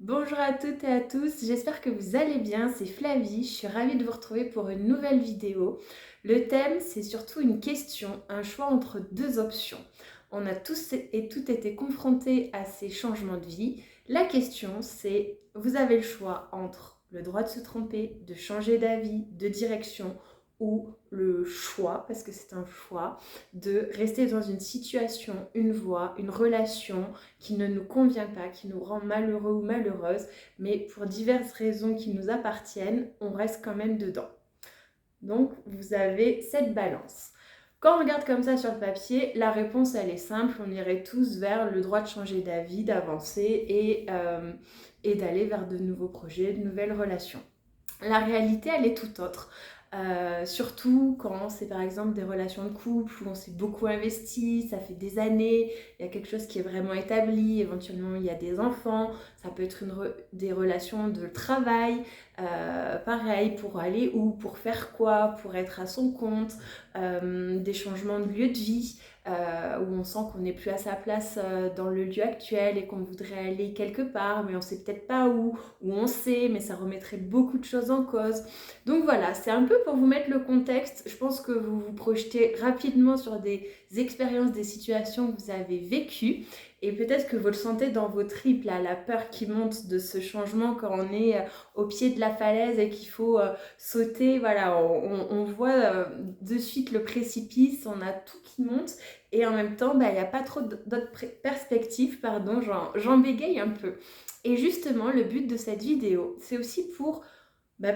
Bonjour à toutes et à tous, j'espère que vous allez bien, c'est Flavie, je suis ravie de vous retrouver pour une nouvelle vidéo. Le thème, c'est surtout une question, un choix entre deux options. On a tous et toutes été confrontés à ces changements de vie. La question, c'est, vous avez le choix entre le droit de se tromper, de changer d'avis, de direction, ou le choix, parce que c'est un choix, de rester dans une situation, une voie, une relation qui ne nous convient pas, qui nous rend malheureux ou malheureuse, mais pour diverses raisons qui nous appartiennent, on reste quand même dedans. Donc, vous avez cette balance. Quand on regarde comme ça sur le papier, la réponse, elle est simple. On irait tous vers le droit de changer d'avis, d'avancer et d'aller vers de nouveaux projets, de nouvelles relations. La réalité, elle est tout autre. Surtout quand c'est par exemple des relations de couple où on s'est beaucoup investi, ça fait des années, il y a quelque chose qui est vraiment établi, éventuellement il y a des enfants, ça peut être des relations de travail, pareil, pour aller où, pour faire quoi, pour être à son compte, des changements de lieu de vie, où on sent qu'on n'est plus à sa place dans le lieu actuel et qu'on voudrait aller quelque part, mais on sait peut-être pas où on sait, mais ça remettrait beaucoup de choses en cause. Donc voilà, c'est un peu pour vous mettre le contexte. Je pense que vous vous projetez rapidement sur des expériences, des situations que vous avez vécues. Et peut-être que vous le sentez dans vos tripes, là, la peur qui monte de ce changement quand on est au pied de la falaise et qu'il faut sauter. Voilà, on voit de suite le précipice, on a tout qui monte. Et en même temps, il n'y a pas trop d'autres perspectives, pardon, j'en bégaye un peu. Et justement, le but de cette vidéo, c'est aussi pour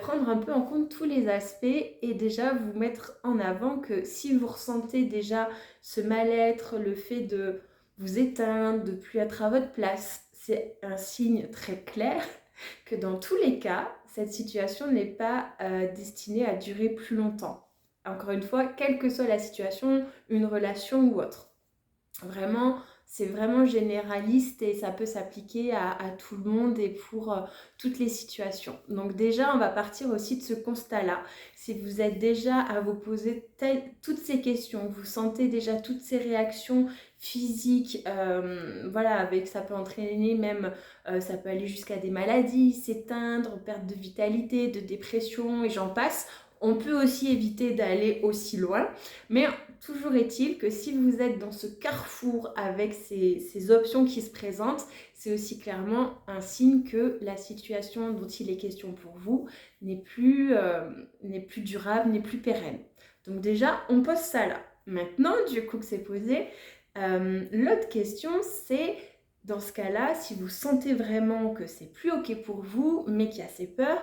prendre un peu en compte tous les aspects et déjà vous mettre en avant que si vous ressentez déjà ce mal-être, le fait de vous éteindre, de plus être à votre place, c'est un signe très clair que dans tous les cas, cette situation n'est pas destinée à durer plus longtemps. Encore une fois, quelle que soit la situation, une relation ou autre. Vraiment, c'est vraiment généraliste et ça peut s'appliquer à tout le monde et pour toutes les situations. Donc déjà, on va partir aussi de ce constat-là. Si vous êtes déjà à vous poser toutes ces questions, vous sentez déjà toutes ces réactions physiques, voilà, avec ça peut entraîner même, ça peut aller jusqu'à des maladies, s'éteindre, perte de vitalité, de dépression et j'en passe. On peut aussi éviter d'aller aussi loin, mais toujours est-il que si vous êtes dans ce carrefour avec ces options qui se présentent, c'est aussi clairement un signe que la situation dont il est question pour vous n'est plus durable, n'est plus pérenne. Donc déjà, on pose ça là. Maintenant, du coup que c'est posé, l'autre question c'est, dans ce cas-là, si vous sentez vraiment que c'est plus ok pour vous, mais qu'il y a ces peurs,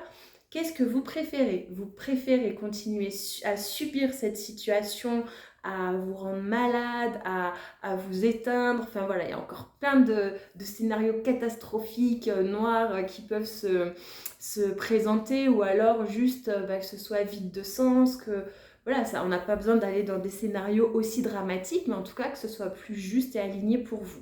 qu'est-ce que vous préférez? Vous préférez continuer à subir cette situation, à vous rendre malade, à vous éteindre. Enfin voilà, il y a encore plein de scénarios catastrophiques, noirs, qui peuvent se présenter, ou alors juste que ce soit vide de sens, que voilà, ça, on n'a pas besoin d'aller dans des scénarios aussi dramatiques, mais en tout cas que ce soit plus juste et aligné pour vous.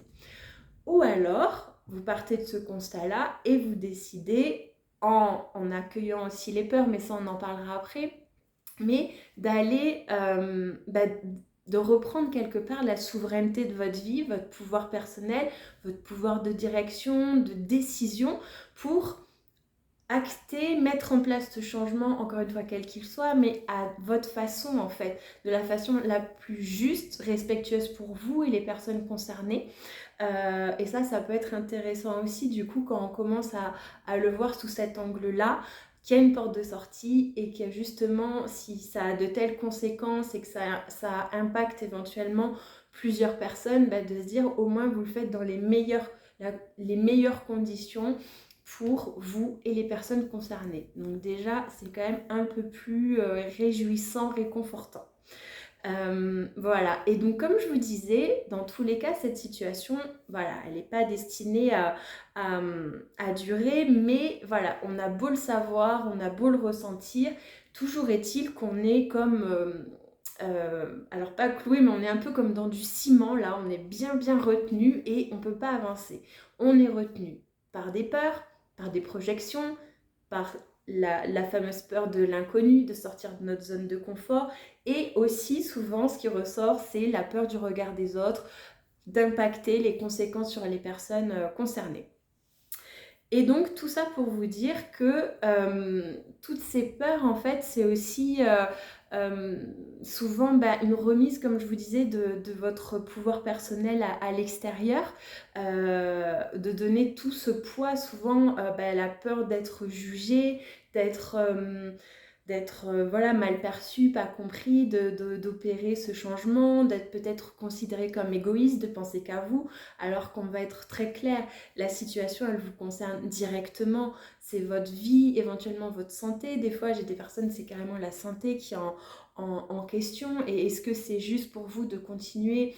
Ou alors, vous partez de ce constat-là et vous décidez, en accueillant aussi les peurs, mais ça on en parlera après, mais d'aller, de reprendre quelque part la souveraineté de votre vie, votre pouvoir personnel, votre pouvoir de direction, de décision, pour acter, mettre en place ce changement, encore une fois quel qu'il soit, mais à votre façon en fait, de la façon la plus juste, respectueuse pour vous et les personnes concernées. Et ça peut être intéressant aussi du coup quand on commence à le voir sous cet angle-là, qu'il y a une porte de sortie et que justement si ça a de telles conséquences et que ça impacte éventuellement plusieurs personnes, de se dire au moins vous le faites dans les meilleures conditions pour vous et les personnes concernées. Donc déjà, c'est quand même un peu plus réjouissant, réconfortant. Voilà, et donc comme je vous disais, dans tous les cas, cette situation, voilà, elle n'est pas destinée à durer, mais voilà, on a beau le savoir, on a beau le ressentir, toujours est-il qu'on est comme, alors pas cloué, mais on est un peu comme dans du ciment, là, on est bien bien retenu et on ne peut pas avancer. On est retenu par des peurs, par des projections, par la fameuse peur de l'inconnu, de sortir de notre zone de confort. Et aussi, souvent, ce qui ressort, c'est la peur du regard des autres, d'impacter les conséquences sur les personnes concernées. Et donc tout ça pour vous dire que toutes ces peurs, en fait, c'est aussi souvent une remise, comme je vous disais, de votre pouvoir personnel à l'extérieur, de donner tout ce poids, souvent la peur d'être jugé, d'être voilà, mal perçu, pas compris, d'opérer ce changement, d'être peut-être considéré comme égoïste, de penser qu'à vous, alors qu'on va être très clair, la situation, elle vous concerne directement, c'est votre vie, éventuellement votre santé. Des fois, j'ai des personnes, c'est carrément la santé qui est en question. Et est-ce que c'est juste pour vous de continuer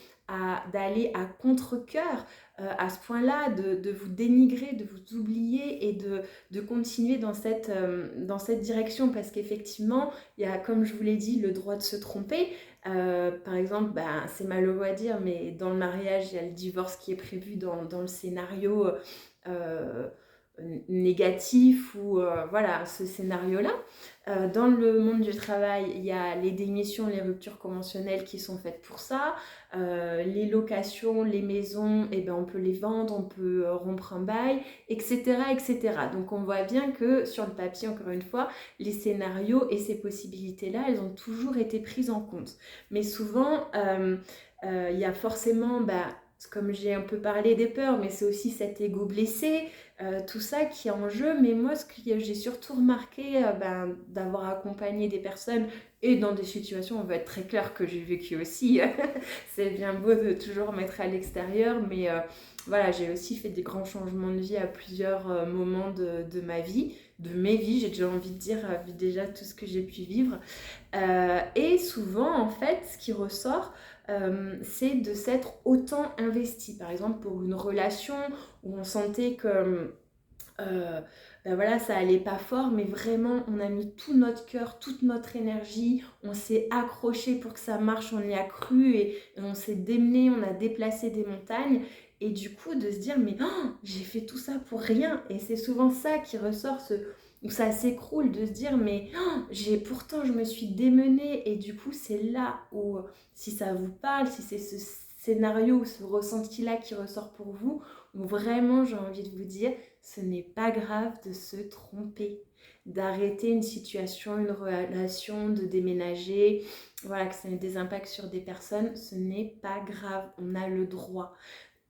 d'aller à contre-cœur à ce point-là, de vous dénigrer, de vous oublier et de continuer dans cette direction? Parce qu'effectivement, il y a, comme je vous l'ai dit, le droit de se tromper. Par exemple, c'est malheureux à dire, mais dans le mariage, il y a le divorce qui est prévu dans le scénario euh, négatif ou voilà, ce scénario-là. Dans le monde du travail, il y a les démissions, les ruptures conventionnelles qui sont faites pour ça. Les locations, les maisons, eh ben, on peut les vendre, on peut rompre un bail, etc., etc. Donc on voit bien que sur le papier, encore une fois, les scénarios et ces possibilités-là, elles ont toujours été prises en compte. Mais souvent, il y a forcément, comme j'ai un peu parlé des peurs, mais c'est aussi cet ego blessé, tout ça qui est en jeu. Mais moi, ce que j'ai surtout remarqué, d'avoir accompagné des personnes et dans des situations, on va être très clair, que j'ai vécu aussi. C'est bien beau de toujours mettre à l'extérieur, mais voilà, j'ai aussi fait des grands changements de vie à plusieurs moments de ma vie, de mes vies, j'ai déjà envie de dire, vu déjà tout ce que j'ai pu vivre. Et souvent, en fait, ce qui ressort, c'est de s'être autant investi. Par exemple, pour une relation où on sentait que voilà, ça allait pas fort, mais vraiment, on a mis tout notre cœur, toute notre énergie, on s'est accroché pour que ça marche, on y a cru et on s'est démené, on a déplacé des montagnes. Et du coup, de se dire, mais oh, j'ai fait tout ça pour rien. Et c'est souvent ça qui ressort, où ça s'écroule, de se dire, mais oh, pourtant, je me suis démenée. Et du coup, c'est là où, si ça vous parle, si c'est ce scénario ou ce ressenti-là qui ressort pour vous, où vraiment, j'ai envie de vous dire, ce n'est pas grave de se tromper, d'arrêter une situation, une relation, de déménager, voilà, que ça ait des impacts sur des personnes, ce n'est pas grave, on a le droit.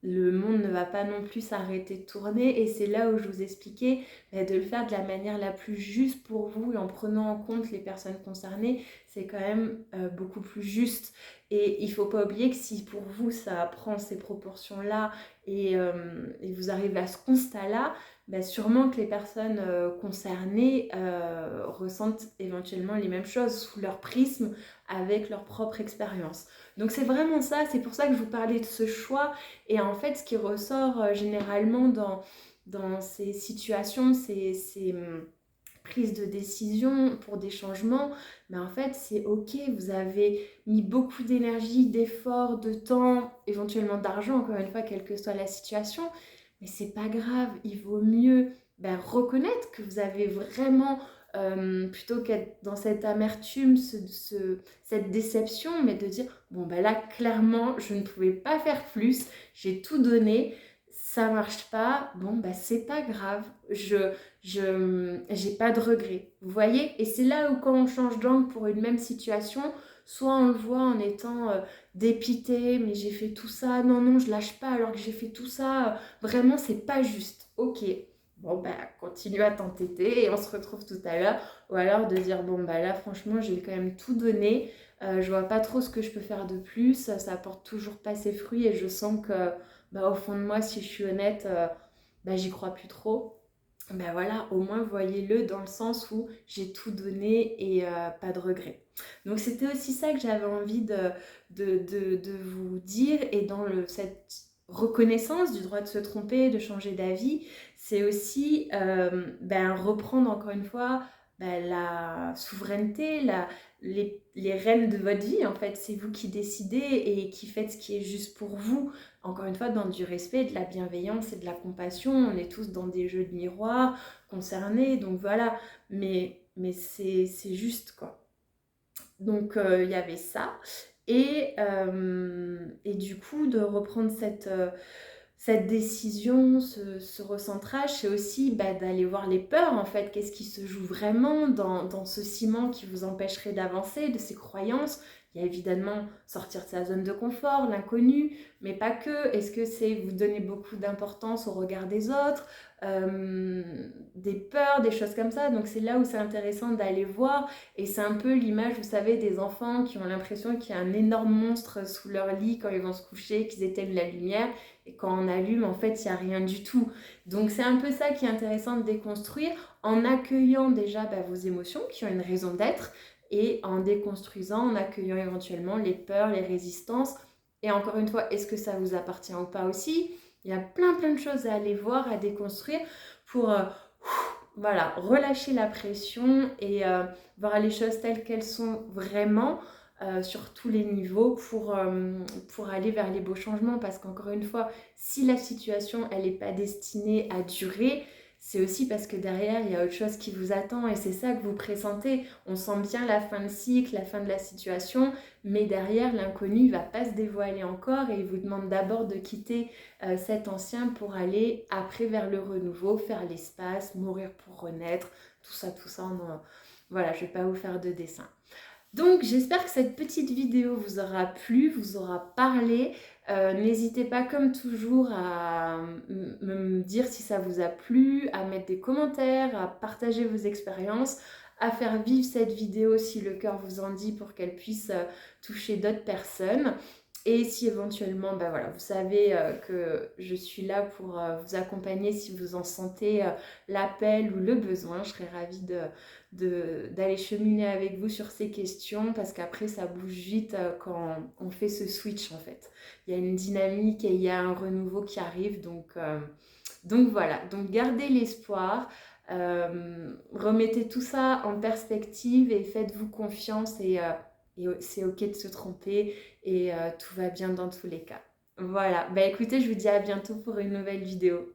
Le monde ne va pas non plus s'arrêter de tourner et c'est là où je vous expliquais de le faire de la manière la plus juste pour vous et en prenant en compte les personnes concernées, c'est quand même beaucoup plus juste. Et il ne faut pas oublier que si pour vous ça prend ces proportions-là et vous arrivez à ce constat-là, sûrement que les personnes concernées ressentent éventuellement les mêmes choses sous leur prisme avec leur propre expérience. Donc c'est vraiment ça, c'est pour ça que je vous parlais de ce choix. Et en fait, ce qui ressort généralement dans ces situations, ces prises de décision pour des changements, en fait, c'est ok, vous avez mis beaucoup d'énergie, d'efforts, de temps, éventuellement d'argent, encore une fois, quelle que soit la situation, mais c'est pas grave, il vaut mieux reconnaître que vous avez vraiment, plutôt qu'être dans cette amertume, cette déception, mais de dire, bon là, clairement, je ne pouvais pas faire plus, j'ai tout donné, ça marche pas, bon c'est pas grave, j'ai pas de regrets, vous voyez? Et c'est là où quand on change d'angle pour une même situation, soit on le voit en étant dépité, mais j'ai fait tout ça, non, je lâche pas alors que j'ai fait tout ça, vraiment c'est pas juste, ok. Bon continue à t'entêter et on se retrouve tout à l'heure. Ou alors de dire, bon là franchement j'ai quand même tout donné, je vois pas trop ce que je peux faire de plus, ça apporte toujours pas ses fruits et je sens que au fond de moi, si je suis honnête, j'y crois plus trop. Voilà, au moins voyez-le dans le sens où j'ai tout donné et pas de regret. Donc c'était aussi ça que j'avais envie de vous dire et dans cette reconnaissance du droit de se tromper, de changer d'avis, c'est aussi reprendre encore une fois la souveraineté, les rênes de votre vie. En fait, c'est vous qui décidez et qui faites ce qui est juste pour vous. Encore une fois, dans du respect, de la bienveillance et de la compassion. On est tous dans des jeux de miroir concernés, donc voilà. Mais c'est juste, quoi. Donc, il y avait ça. Et du coup, de reprendre cette décision, ce recentrage, c'est aussi d'aller voir les peurs en fait. Qu'est-ce qui se joue vraiment dans ce ciment qui vous empêcherait d'avancer, de ces croyances? Il y a évidemment sortir de sa zone de confort, l'inconnu, mais pas que. Est-ce que c'est vous donner beaucoup d'importance au regard des autres, des peurs, des choses comme ça? Donc c'est là où c'est intéressant d'aller voir. Et c'est un peu l'image, vous savez, des enfants qui ont l'impression qu'il y a un énorme monstre sous leur lit quand ils vont se coucher, qu'ils éteignent la lumière. Et quand on allume, en fait, il n'y a rien du tout. Donc c'est un peu ça qui est intéressant de déconstruire en accueillant déjà vos émotions qui ont une raison d'être et en déconstruisant, en accueillant éventuellement les peurs, les résistances. Et encore une fois, est-ce que ça vous appartient ou pas aussi? Il y a plein de choses à aller voir, à déconstruire pour voilà, relâcher la pression et voir les choses telles qu'elles sont vraiment. Sur tous les niveaux pour aller vers les beaux changements, parce qu'encore une fois, si la situation elle n'est pas destinée à durer, c'est aussi parce que derrière il y a autre chose qui vous attend et c'est ça que vous pressentez. On sent bien la fin de cycle, la fin de la situation, mais derrière l'inconnu ne va pas se dévoiler encore et il vous demande d'abord de quitter cet ancien pour aller après vers le renouveau, faire l'espace, mourir pour renaître, tout ça, voilà, je ne vais pas vous faire de dessin. Donc j'espère que cette petite vidéo vous aura plu, vous aura parlé. N'hésitez pas comme toujours à me dire si ça vous a plu, à mettre des commentaires, à partager vos expériences, à faire vivre cette vidéo si le cœur vous en dit pour qu'elle puisse toucher d'autres personnes. Et si éventuellement, voilà, vous savez que je suis là pour vous accompagner si vous en sentez l'appel ou le besoin, je serais ravie d'aller cheminer avec vous sur ces questions parce qu'après ça bouge vite quand on fait ce switch en fait. Il y a une dynamique et il y a un renouveau qui arrive, donc voilà, donc gardez l'espoir. Remettez tout ça en perspective et faites-vous confiance et c'est ok de se tromper et tout va bien dans tous les cas. Voilà, écoutez, je vous dis à bientôt pour une nouvelle vidéo.